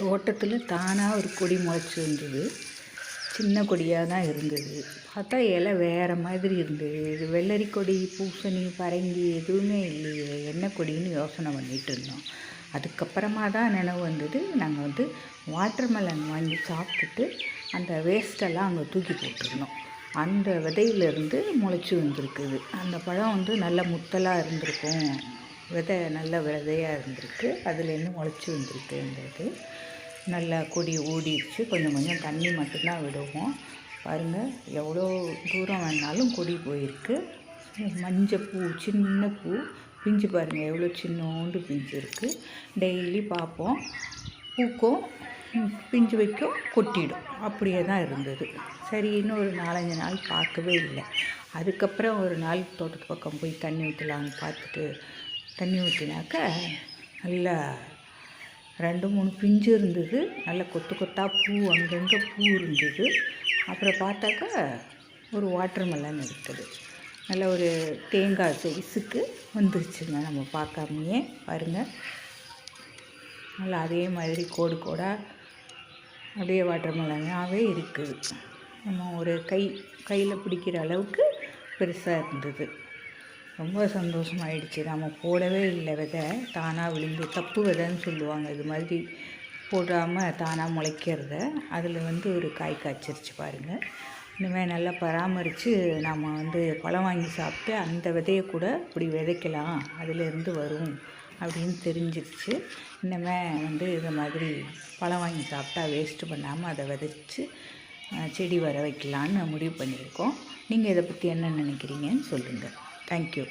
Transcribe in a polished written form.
தோட்டத்தில் தானாக ஒரு கொடி முளைச்சி வந்தது. சின்ன கொடியாக தான் இருந்தது. பார்த்தா இலை வேறு மாதிரி இருந்தது. இது வெள்ளரி கொடி, பூசணி, பரங்கி எதுவுமே இல்லையே, என்ன கொடின்னு யோசனை பண்ணிகிட்டு இருந்தோம். அதுக்கப்புறமா தான் நினைவு வந்தது. நாங்கள் வாட்டர்மெலன் வாங்கி சாப்பிட்டுட்டு அந்த வேஸ்ட்டெல்லாம் அங்கே தூக்கி போட்டிருந்தோம். அந்த விதையிலேருந்து முளைச்சி வந்திருக்குது. அந்த பழம் நல்ல முத்தலாக இருந்திருக்கும். விதை நல்ல விதையாக இருந்திருக்கு. அதுலேருந்து முளைச்சி வந்திருக்கு. அந்த இது நல்லா கொடி ஓடிடுச்சு. கொஞ்சம் கொஞ்சம் தண்ணி மட்டும்தான் விடுவோம். பாருங்கள், எவ்வளோ தூரம் வேணாலும் கொடி போயிருக்கு. மஞ்சள் பூ, சின்ன பூ பிஞ்சு பாருங்கள், எவ்வளோ சின்னோண்டு பிஞ்சு இருக்குது. டெய்லி பார்ப்போம், பூக்கும், பிஞ்சு வைக்கும், கொட்டிடும். அப்படியே தான் இருந்தது. சரி, இன்னும் ஒரு 4-5 நாள் பார்க்கவே இல்லை. அதுக்கப்புறம் ஒரு நாள் தோட்டத்து பக்கம் போய் தண்ணி ஊற்றலான்னு பார்த்துட்டு தண்ணி ஊற்றினாக்க நல்லா 2-3 பிஞ்சு இருந்தது. நல்ல கொத்து கொத்தாக பூ, அங்கங்கே பூ இருந்தது. அப்புறம் பார்த்தாக்கா ஒரு வாட்டர்மெலன் இருக்குது. நல்ல ஒரு தேங்காய் சைஸுக்கு வந்துருச்சுங்க. நம்ம பார்க்காமையே பாருங்கள், நல்லா அதே மாதிரி கோடு கோடாக அப்படியே வாட்டர்மெலனாகவே இருக்குது. நம்ம ஒரு கையில் பிடிக்கிற அளவுக்கு பெருசாக இருந்தது. ரொம்ப சந்தோஷமாயிடுச்சு. நம்ம போடவே இல்லை விதை, தானாக விழுந்து, தப்பு விதைன்னு சொல்லுவாங்க. இது மாதிரி போடாமல் தானாக முளைக்கிறத. அதில் ஒரு காய் காய்ச்சிருச்சு பாருங்கள். இனிமேல் நல்லா பராமரித்து நாம் பழம் வாங்கி சாப்பிட்டு அந்த விதையை கூட இப்படி விதைக்கலாம், அதிலேருந்து வரும் அப்படின்னு தெரிஞ்சிருச்சு. இனிமேல் இது மாதிரி பழம் வாங்கி சாப்பிட்டா வேஸ்ட்டு பண்ணாமல் அதை விதைச்சி செடி வர வைக்கலான்னு முடிவு பண்ணியிருக்கோம். நீங்கள் இதை பற்றி என்ன நினைக்கிறீங்கன்னு சொல்லுங்கள். தேங்க்யூ.